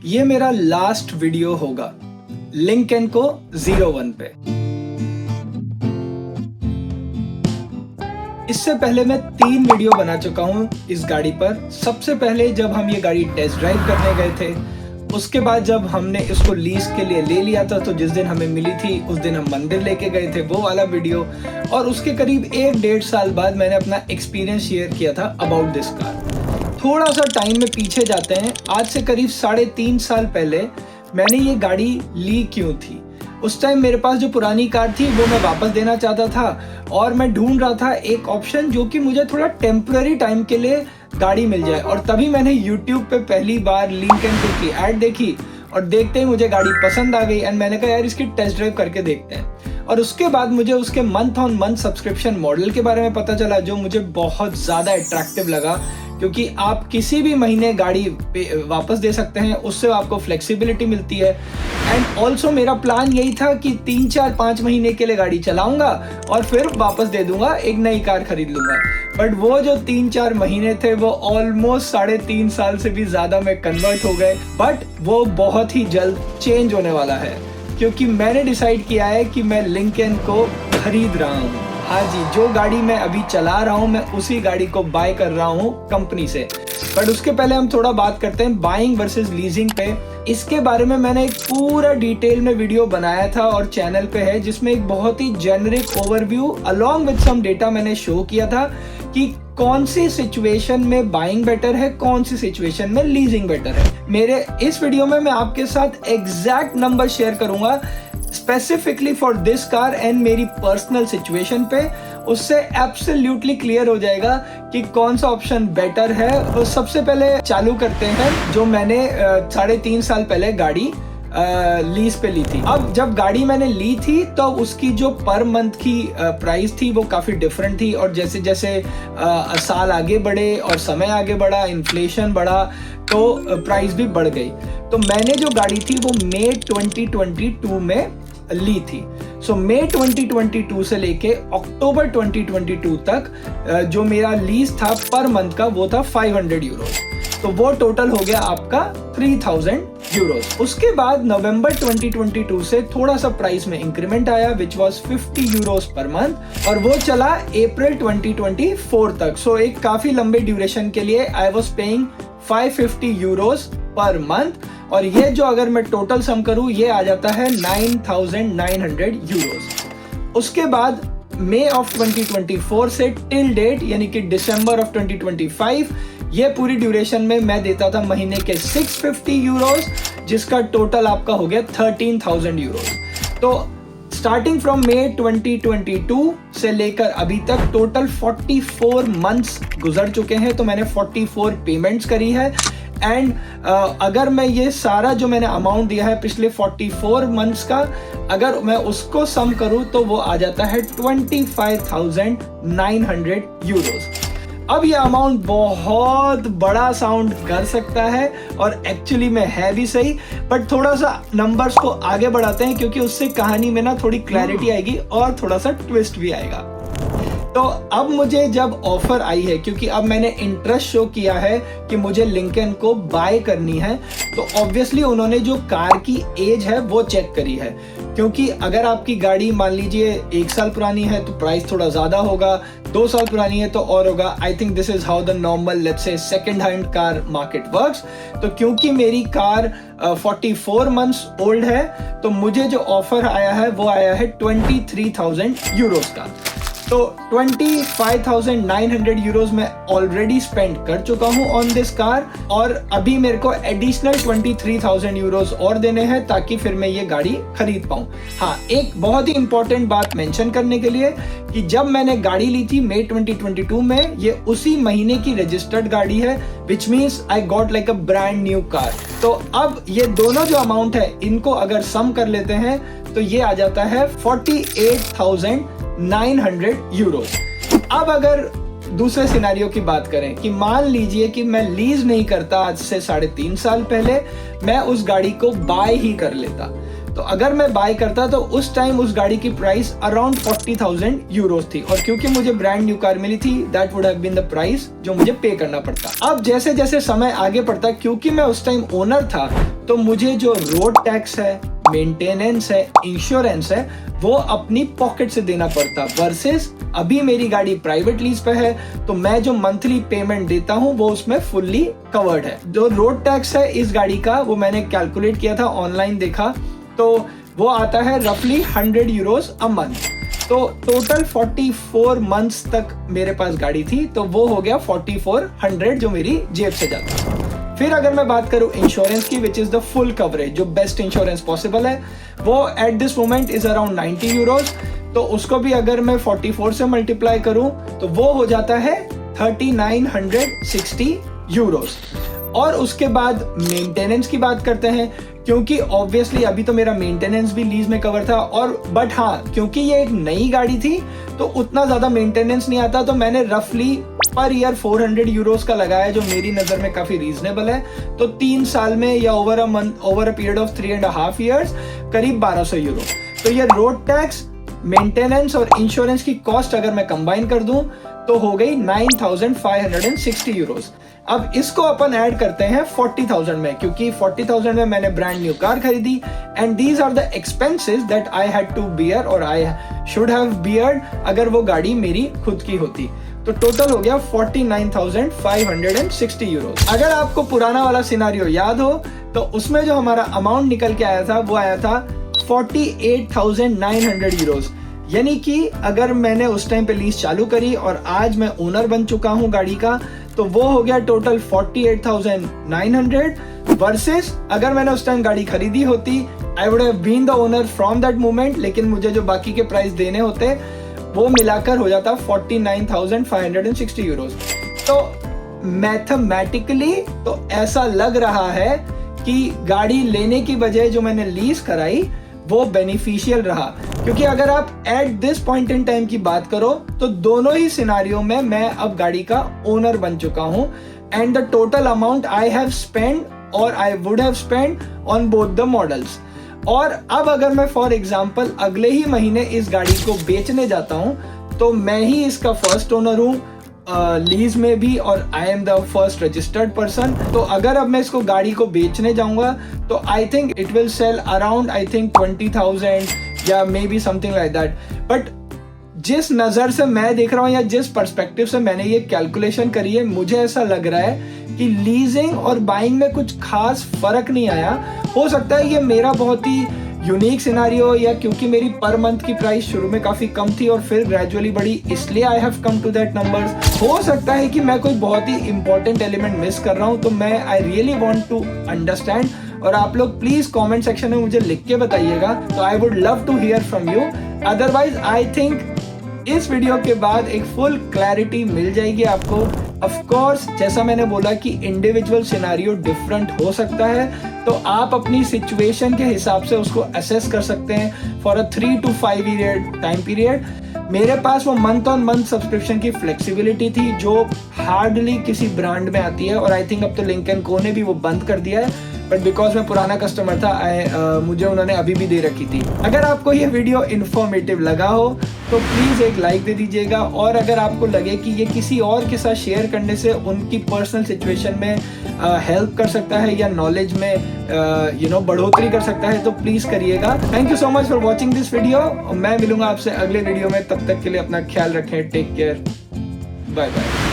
ये मेरा last video होगा लिंकन को 01 पे। इससे पहले मैं 3 वीडियो बना चुका हूँ इस गाड़ी पर। सबसे पहले जब हम ये गाड़ी टेस्ट ड्राइव करने गए थे, उसके बाद जब हमने इसको लीज के लिए ले लिया था, तो जिस दिन हमें मिली थी उस दिन हम मंदिर लेके गए थे, वो वाला वीडियो। और उसके करीब 1-1.5 साल बाद मैंने अपना एक्सपीरियंस शेयर किया था अबाउट दिस कार। थोड़ा सा टाइम में पीछे जाते हैं। आज से करीब 3.5 साल पहले मैंने ये गाड़ी ली क्यों थी। उस टाइम मेरे पास जो पुरानी कार थी वो मैं वापस देना चाहता था, और मैं ढूंढ रहा था एक ऑप्शन जो कि मुझे थोड़ा टेम्पररी टाइम के लिए गाड़ी मिल जाए। और तभी मैंने YouTube पे पहली बार लिंकन की ऐड देखी, और देखते ही मुझे गाड़ी पसंद आ गई एंड मैंने कहा यार इसकी टेस्ट ड्राइव करके देखते हैं। और उसके बाद मुझे उसके month on month subscription model के बारे में पता चला, जो मुझे बहुत ज़्यादा अट्रैक्टिव लगा, क्योंकि आप किसी भी महीने गाड़ी वापस दे सकते हैं, उससे आपको फ्लेक्सिबिलिटी मिलती है। एंड ऑल्सो मेरा प्लान यही था कि 3-4-5 महीने के लिए गाड़ी चलाऊंगा और फिर वापस दे दूंगा, एक नई कार खरीद लूंगा। बट वो जो 3-4 महीने थे वो ऑलमोस्ट 3.5 साल से भी ज्यादा में कन्वर्ट हो गए। बट वो बहुत ही जल्द चेंज होने वाला है, क्योंकि मैंने डिसाइड किया है कि मैं लिंकन को खरीद रहा हूँ। हाँ जी, जो गाड़ी मैं अभी चला रहा हूँ मैं उसी गाड़ी को बाय कर रहा हूँ कंपनी से। बट उसके पहले हम थोड़ा बात करते हैं बाइंग वर्सेस लीजिंग पे। इसके बारे में मैंने एक पूरा डिटेल में वीडियो बनाया था और चैनल पे है, जिसमें एक बहुत ही generic overview along with some data मैंने शो किया था कि कौन सी सिचुएशन में बाइंग बेटर है, कौन सी सिचुएशन में लीजिंग बेटर है। मेरे इस वीडियो में मैं आपके साथ एग्जैक्ट नंबर शेयर करूंगा specifically for this car and मेरी पर्सनल सिचुएशन पे। उससे एब्सोल्युटली क्लियर हो जाएगा कि कौन सा ऑप्शन बेटर है। और सबसे पहले चालू करते हैं जो मैंने 3.5 साल पहले गाड़ी लीज पे ली थी। अब जब गाड़ी मैंने ली थी तो उसकी जो पर मंथ की प्राइस थी वो काफ़ी डिफरेंट थी, और जैसे जैसे साल आगे बढ़े और समय आगे बढ़ा, इन्फ्लेशन बढ़ा, तो प्राइस भी बढ़ गई। तो मैंने जो गाड़ी थी वो मई 2022 में ली थी। सो मई 2022 से लेके अक्टूबर 2022 तक जो मेरा लीज था पर मंथ का वो था 500 यूरोस। तो वो टोटल हो गया आपका 3000 यूरोस। उसके बाद नवंबर 2022 से थोड़ा सा प्राइस में इंक्रीमेंट आया, which was 50 Euros per month, और वो चला अप्रैल 2024 तक। सो एक काफी लंबे ड्यूरेशन के लिए I was paying 550 Euros per month. और ये जो अगर मैं टोटल सम करूं ये आ जाता है 9900 यूरोस। उसके बाद मई ऑफ 2024 से टिल डेट यानी कि दिसंबर ऑफ 2025 ये पूरी ड्यूरेशन में मैं देता था महीने के 650 यूरोस, जिसका टोटल आपका हो गया 13,000 यूरोस। तो स्टार्टिंग फ्रॉम मई 2022 से लेकर अभी तक टोटल 44 मंथ्स गुजर चुके हैं। तो मैंने 44 पेमेंट्स करी है। एंड अगर मैं ये सारा जो मैंने अमाउंट दिया है पिछले 44 मंथ्स का, अगर मैं उसको सम करूं तो वो आ जाता है 25,900 यूरोस। अब ये अमाउंट बहुत बड़ा साउंड कर सकता है और एक्चुअली में है भी सही, बट थोड़ा सा नंबर्स को आगे बढ़ाते हैं, क्योंकि उससे कहानी में ना थोड़ी क्लैरिटी आएगी और थोड़ा सा ट्विस्ट भी आएगा। तो अब मुझे जब ऑफर आई है, क्योंकि अब मैंने इंटरेस्ट शो किया है कि मुझे लिंकन को बाय करनी है, तो ऑब्वियसली उन्होंने जो कार की एज है वो चेक करी है। क्योंकि अगर आपकी गाड़ी मान लीजिए 1 साल पुरानी है तो प्राइस थोड़ा ज्यादा होगा, 2 साल पुरानी है तो और होगा। I think this is how the normal let's say second hand car market works. तो क्योंकि मेरी कार 44 मंथ्स ओल्ड है, तो मुझे जो ऑफर आया है वो आया है 23,000 यूरोस का। तो 25,900 यूरोस मैं ऑलरेडी स्पेंड कर चुका हूं ऑन दिस कार, और अभी मेरे को एडिशनल 23,000 यूरोस और देने हैं ताकि फिर मैं ये गाड़ी खरीद पाऊं। हाँ, एक बहुत ही इंपॉर्टेंट बात मेंशन करने के लिए कि जब मैंने गाड़ी ली थी मई 2022 में, ये उसी महीने की रजिस्टर्ड गाड़ी है, which means I got like a brand new car. तो अब ये दोनों जो अमाउंट है इनको अगर सम कर लेते हैं तो ये आ जाता है 48,900 यूरोस। अब अगर दूसरे सिनेरियो की बात करें कि मान लीजिए कि मैं लीज नहीं करता, आज से 3.5 साल पहले मैं उस गाड़ी को बाय ही कर लेता, तो अगर मैं बाय करता तो उस टाइम उस गाड़ी की प्राइस अराउंड 40,000 यूरोस थी, और क्योंकि मुझे ब्रांड न्यू कार मिली थी, that would have been the price जो मुझे पे करना पड़ता। अब जैसे जैसे समय आगे बढ़ता, क्योंकि मैं उस टाइम ओनर था, तो मुझे जो रोड टैक्स है, मेंटेनेंस है, इंश्योरेंस है, वो अपनी पॉकेट से देना पड़ता। वर्सेस अभी मेरी गाड़ी प्राइवेट लीज पे है, तो मैं जो मंथली पेमेंट देता हूँ वो उसमें फुल्ली कवर्ड है। जो रोड टैक्स है इस गाड़ी का, वो मैंने कैलकुलेट किया था, ऑनलाइन देखा, तो वो आता है रफली 100 यूरोस अ मंथ। तो टोटल 44 मंथ्स तक मेरे पास गाड़ी थी, तो वो हो गया 4400 जो मेरी जेब से जाता। फिर अगर मैं बात करूं इंश्योरेंस की, which is the full coverage, जो बेस्ट इंश्योरेंस पॉसिबल है, वो at this moment is around 90 Euros. तो उसको भी अगर मैं 44 से मल्टीप्लाई करूं तो वो हो जाता है 3960 यूरोस। और उसके बाद मेंटेनेंस की बात करते हैं, क्योंकि ऑब्वियसली अभी तो मेरा मेंटेनेंस भी लीज में कवर था, और बट हाँ, क्योंकि ये एक नई गाड़ी थी तो उतना ज्यादा मेंटेनेंस नहीं आता, तो मैंने रफली पर ईयर 400 यूरोस का लगाया, जो मेरी नजर में काफी रीजनेबल है। तो 3 साल में या over a period of 3.5 years करीब 1200 यूरो। तो ये रोड टैक्स, मेंटेनेंस और इंश्योरेंस की कॉस्ट अगर मैं कंबाइन कर दूं तो हो गई 9560 यूरोस। अब इसको अपन ऐड करते हैं 40,000 में, क्योंकि 40,000 में मैंने ब्रांड न्यू कार खरीदी, and these are the expenses that I had to bear, और आई शुड हैव बियर्ड अगर वो गाड़ी मेरी खुद की होती। तो टोटल हो गया 49,560 यूरोस। अगर आपको पुराना वाला सिनारियो याद हो, तो उसमें जो हमारा अमाउंट निकल के आया था वो आया था 48,900 यूरोस। यानी कि अगर मैंने उस टाइम पे लीज चालू करी और आज मैं ओनर बन चुका हूं गाड़ी का, तो वो हो गया टोटल 48,900 वर्सेस अगर मैंने उस टाइम गाड़ी खरीदी होती, I would have been the owner from that moment, लेकिन मुझे जो बाकी के प्राइस देने होते वो मिलाकर हो जाता 49,560 यूरोस। तो मैथमेटिकली तो ऐसा लग रहा है कि गाड़ी लेने की बजाय जो मैंने लीज कराई वो बेनिफिशियल रहा, क्योंकि अगर आप at this point in time की बात करो तो दोनों ही सिनारियो में मैं अब गाड़ी का ओनर बन चुका हूं, and the total amount I have spend और I would have spend on both the models. और अब अगर मैं फॉर एग्जांपल अगले ही महीने इस गाड़ी को बेचने जाता हूं, तो मैं ही इसका फर्स्ट ओनर हूं लीज में भी, और I am the first registered person. तो अगर अब मैं इसको गाड़ी को बेचने जाऊंगा तो I think it will sell around I think 20,000 या maybe something like that. But जिस नजर से मैं देख रहा हूं या जिस पर्सपेक्टिव से मैंने ये कैलकुलेशन करी है, मुझे ऐसा लग रहा है कि लीजिंग और बाइंग में कुछ खास फर्क नहीं आया। हो सकता है ये मेरा बहुत ही यूनिक सिनारियो, या क्योंकि मेरी पर मंथ की प्राइस शुरू में काफी कम थी और फिर ग्रेजुअली बढ़ी, इसलिए I have come to that numbers. हो सकता है कि मैं कोई बहुत ही इंपॉर्टेंट एलिमेंट मिस कर रहा हूं, तो मैं I really want to understand, और आप लोग प्लीज कमेंट सेक्शन में मुझे लिख के बताइएगा, तो I would love to hear from you. Otherwise I think इस वीडियो के बाद एक फुल क्लैरिटी मिल जाएगी आपको। ऑफ कोर्स जैसा मैंने बोला कि इंडिविजुअल सिनेरियो डिफरेंट हो सकता है, तो आप अपनी सिचुएशन के हिसाब से उसको असेस कर सकते हैं for a 3 to 5 year time period. मेरे पास वो मंथ ऑन मंथ सब्सक्रिप्शन की फ्लेक्सिबिलिटी थी जो हार्डली किसी ब्रांड में आती है, और आई थिंक अब तो लिंकन को ने भी वो बंद कर दिया है, बट बिकॉज मैं पुराना कस्टमर था मुझे उन्होंने अभी भी दे रखी थी। अगर आपको ये वीडियो इन्फॉर्मेटिव लगा हो तो प्लीज एक लाइक दे दीजिएगा, और अगर आपको लगे कि ये किसी और के साथ शेयर करने से उनकी पर्सनल सिचुएशन में हेल्प कर सकता है या नॉलेज में बढ़ोतरी कर सकता है, तो प्लीज करिएगा। Thank you so much for watching this video. मैं मिलूंगा आपसे अगले वीडियो में, तब तक के लिए अपना ख्याल रखें। Take care, bye bye.